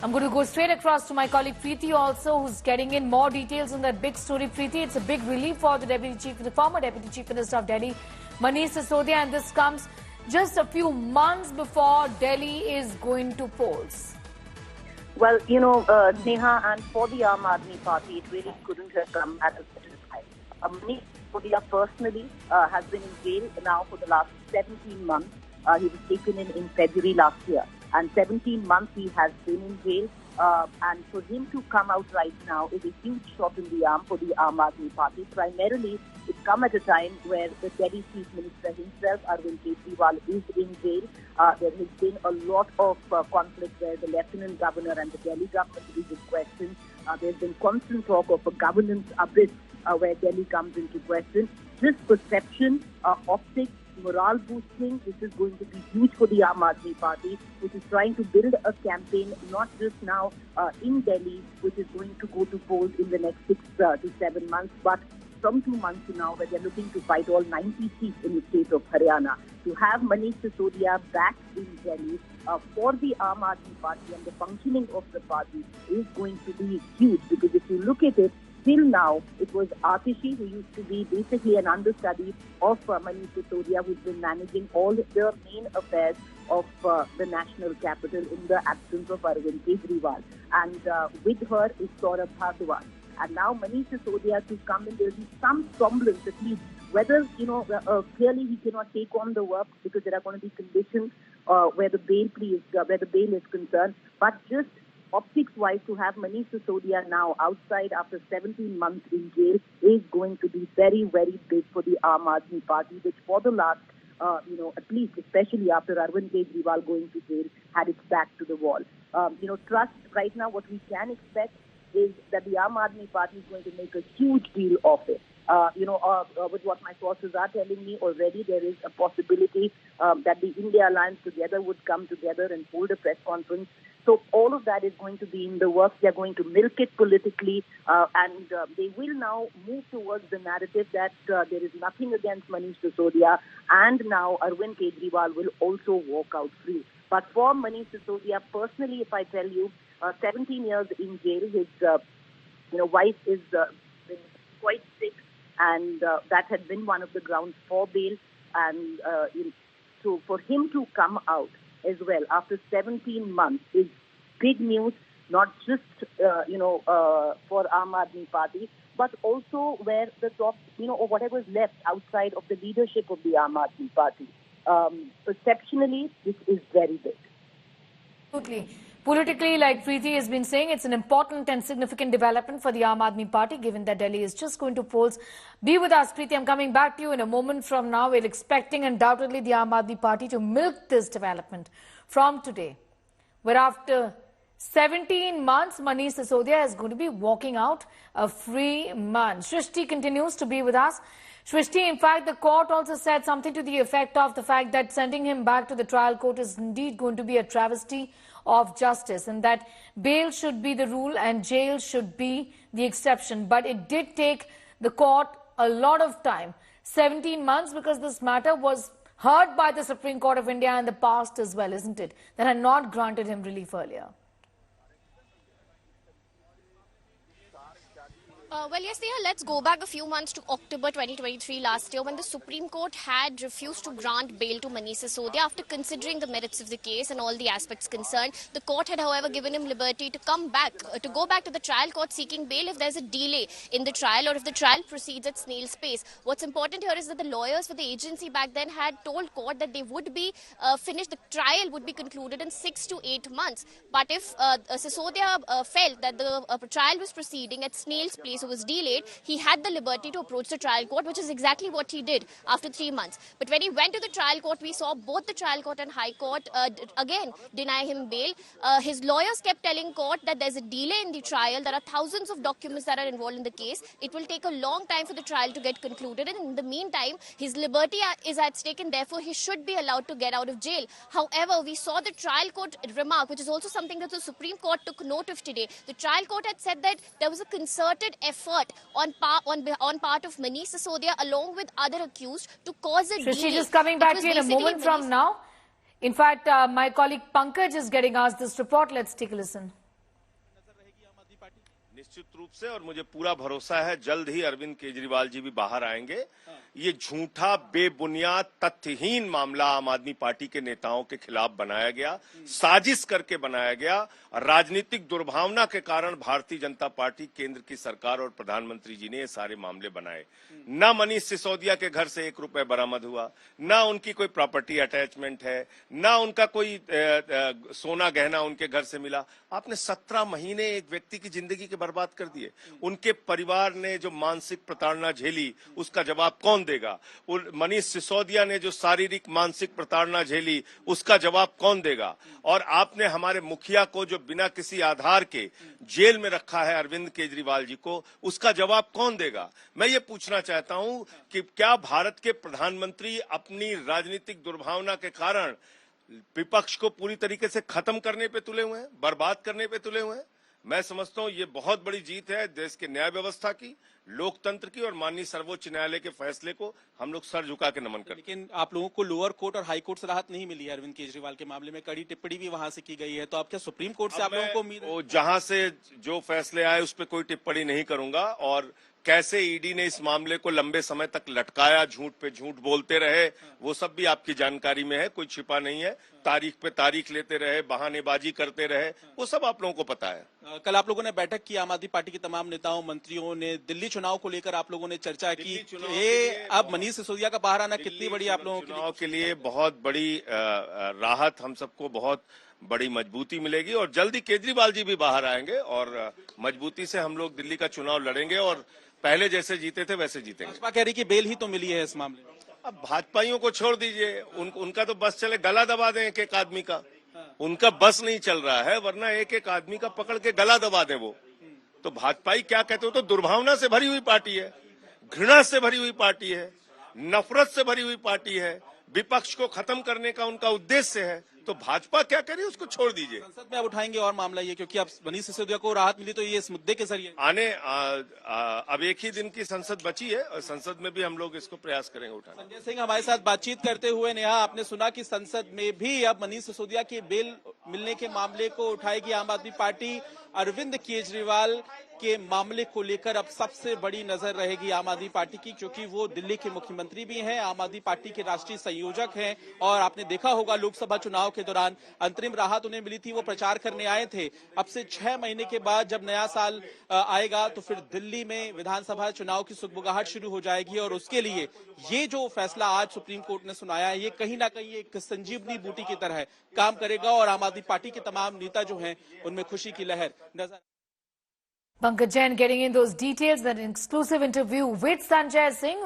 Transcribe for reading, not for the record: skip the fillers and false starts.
I'm going to go straight across to my colleague Preeti also, who's getting in more details on that big story. Preeti, it's a big relief for the former Deputy Chief Minister of Delhi, Manish Sisodia, and this comes just a few months before Delhi is going to polls. Well, Neha, and for the Aam Aadmi Party, it really couldn't have come at a better time. Manish Sisodia personally has been in jail now for the last 17 months. He was taken in February last year. And 17 months he has been in jail. And for him to come out right now is a huge shot in the arm for the Aam Aadmi Party. Primarily, it's come at a time where the Delhi Chief Minister himself, Arvind Kejriwal, is in jail. There has been a lot of conflict where the Lieutenant Governor and the Delhi government is in question. There's been constant talk of a governance abyss where Delhi comes into question. This perception, optics, morale boosting, this is going to be huge for the Aam Aadmi Party, which is trying to build a campaign not just now in Delhi, which is going to go to polls in the next 6 to 7 months, but from 2 months to now, where they're looking to fight all 90 seats in the state of Haryana. To have Manish Sisodia back in Delhi for the Aam Aadmi Party and the functioning of the party is going to be huge, because if you look at it, till now, it was Atishi, who used to be basically an understudy of Manish Sisodia, who's been managing all the main affairs of the national capital in the absence of Arvind Kejriwal. And with her is Saurabh Bhardwaj. And now Manish Sisodia to come in, there will be some semblance, at least, whether, clearly he cannot take on the work because there are going to be conditions where the bail is concerned, but just optics-wise, to have Manish Sisodia now outside after 17 months in jail is going to be very, very big for the Aam Aadmi Party, which for the last, at least, especially after Arvind Kejriwal going to jail, had its back to the wall. Trust right now, what we can expect is that the Aam Aadmi Party is going to make a huge deal of it. With what my sources are telling me already, there is a possibility that the India Alliance together would come together and hold a press conference. So all of that is going to be in the works. They are going to milk it politically, and they will now move towards the narrative that there is nothing against Manish Sisodia, and now Arvind Kejriwal will also walk out free. But for Manish Sisodia, personally, if I tell you, 17 years in jail, his wife is been quite sick, and that had been one of the grounds for bail. And so for him to come out as well after 17 months is big news, not just for Aam Aadmi Party, but also where the top, or whatever is left outside of the leadership of the Aam Aadmi Party. Perceptionally, this is very big. Absolutely. Politically, like Preeti has been saying, it's an important and significant development for the Aam Aadmi Party, given that Delhi is just going to polls. Be with us, Preeti. I'm coming back to you in a moment from now. We're expecting undoubtedly the Aam Aadmi Party to milk this development from today, where after 17 months, Manish Sisodia is going to be walking out a free man. Shrishti continues to be with us. Shrishti, in fact, the court also said something to the effect of the fact that sending him back to the trial court is indeed going to be a travesty of justice, and that bail should be the rule and jail should be the exception. But it did take the court a lot of time, 17 months, because this matter was heard by the Supreme Court of India in the past as well, isn't it? That had not granted him relief earlier. Well, yes, Neha, let's go back a few months to October 2023 last year, when the Supreme Court had refused to grant bail to Manish Sisodia after considering the merits of the case and all the aspects concerned. The court had, however, given him liberty to come back, to go back to the trial court seeking bail if there's a delay in the trial or if the trial proceeds at snail's pace. What's important here is that the lawyers for the agency back then had told court that they would be finished, the trial would be concluded in 6 to 8 months. But if Sisodia felt that the trial was proceeding at snail's pace, was delayed, he had the liberty to approach the trial court, which is exactly what he did after 3 months. But when he went to the trial court, we saw both the trial court and high court again deny him bail. His lawyers kept telling court that there's a delay in the trial. There are thousands of documents that are involved in the case. It will take a long time for the trial to get concluded, and in the meantime, his liberty is at stake, and therefore he should be allowed to get out of jail. However, we saw the trial court remark, which is also something that the Supreme Court took note of today. The trial court had said that there was a concerted effort on part of Manish Sisodia along with other accused to cause a delay. Shrishti, just coming back to you in a moment from now. In fact, my colleague Pankaj is getting us this report. Let's take a listen. निश्चित रूप से, और मुझे पूरा भरोसा है जल्द ही अरविंद केजरीवाल जी भी बाहर आएंगे। ये झूठा, बेबुनियाद, तथ्यहीन मामला आम आदमी पार्टी के नेताओं के खिलाफ बनाया गया, साजिश करके बनाया गया। राजनीतिक दुर्भावना के कारण भारतीय जनता पार्टी, केंद्र की सरकार और प्रधानमंत्री जी ने ये सारे मामले बनाए। न मनीष सिसोदिया के घर से 1 रुपए बरामद हुआ, न उनकी कोई प्रॉपर्टी अटैचमेंट है, न उनका कोई सोना गहना उनके घर से मिला। आपने 17 महीने एक व्यक्ति की जिंदगी के बर्बाद कर दिए। उनके परिवार ने जो मानसिक प्रताड़ना झेली, उसका जवाब कौन देगा? मनीष सिसोदिया ने जो शारीरिक मानसिक प्रताड़ना झेली, उसका जवाब कौन देगा? और आपने हमारे मुखिया को जो बिना किसी आधार के जेल में रखा है, अरविंद केजरीवाल जी को, उसका जवाब कौन देगा? मैं ये पूछना चाहता हूं कि क्या भारत के प्रधानमंत्री अपनी राजनीतिक दुर्भावना के कारण विपक्ष को पूरी तरीके से खत्म करने पे तुले हुए हैं, बर्बाद करने पे तुले हुए हैं? मैं समझता हूं ये बहुत बड़ी जीत है देश के न्याय व्यवस्था की, लोकतंत्र की, और माननीय सर्वोच्च न्यायालय के फैसले को हम लोग सर झुका के नमन करते हैं। लेकिन आप लोगों को लोअर कोर्ट और हाई कोर्ट से राहत नहीं मिली है अरविंद केजरीवाल के मामले में, कड़ी टिप्पणी भी वहां से की गई है, तो आप क्या सुप्रीम कोर्ट से आप लोगों को उम्मीद है? जहां से जो फैसले आए उस पर कोई टिप्पणी नहीं करूंगा। और कैसे ईडी ने इस मामले को लंबे समय तक लटकाया, झूठ पे झूठ बोलते रहे, वो सब भी आपकी जानकारी में है, कोई छिपा नहीं है। तारीख पे तारीख लेते रहे, बहानेबाजी करते रहे, वो सब आप लोगों को पता है। कल आप लोगों ने बैठक की, आम आदमी पार्टी के तमाम नेताओं, मंत्रियों ने, दिल्ली चुनाव को लेकर आप लोगों ने चर्चा की। ये अब मनीष सिसोदिया का बाहर आना कितनी बड़ी आप लोगों चुनाव के लिए बहुत बड़ी राहत, हम सबको बहुत बड़ी मजबूती मिलेगी। और जल्दी केजरीवाल जी भी बाहर आएंगे और मजबूती से हम लोग दिल्ली का चुनाव लड़ेंगे और पहले जैसे जीते थे वैसे जीतेंगे। भाजपा कह रही कि बेल ही तो मिली है इस मामले में। अब भाजपाइयों को छोड़ दीजिए, उनका तो बस चले, गला दबा दें एक एक आदमी का। उनका बस नहीं चल रहा है, वरना एक एक आदमी का पकड़ के गला दबा दें वो। तो भाजपाई क्या कहते हो, तो दुर्भावना से भरी हुई पार्टी है, घृणा से भरी हुई पार्टी है, नफरत से भरी हुई पार्टी है, विपक्ष को खत्म करने का उनका उद्देश्य है। तो भाजपा क्या करे, उसको छोड़ दीजिए। संसद में अब उठाएंगे और मामला ये, क्योंकि अब मनीष सिसोदिया को राहत मिली तो ये इस मुद्दे के जरिए अब एक ही दिन की संसद बची है और संसद में भी हम लोग इसको प्रयास करेंगे उठाने। संजय सिंह हमारे साथ बातचीत करते हुए, नेहा आपने सुना कि संसद में भी अब मनीष सिसोदिया की बेल मिलने के मामले को उठाएगी आम आदमी पार्टी। अरविंद केजरीवाल के मामले को लेकर अब सबसे बड़ी नजर रहेगी आम आदमी पार्टी की, क्योंकि वो दिल्ली के मुख्यमंत्री भी हैं, आम आदमी पार्टी के राष्ट्रीय संयोजक हैं। और आपने देखा होगा लोकसभा चुनाव के दौरान अंतरिम राहत उन्हें मिली थी, वो प्रचार करने आए थे। अब से 6 महीने के बाद जब नया साल आएगा तो फिर दिल्ली में विधानसभा चुनाव की सुगबुगाहट शुरू हो जाएगी। और उसके लिए ये जो फैसला आज सुप्रीम कोर्ट ने सुनाया है, ये कहीं ना कहीं एक संजीवनी बूटी की तरह काम करेगा और आम आदमी पार्टी के तमाम नेता जो हैं उनमें खुशी की लहर नजर। Pankaj Jain getting in those details, that exclusive interview with Sanjay Singh.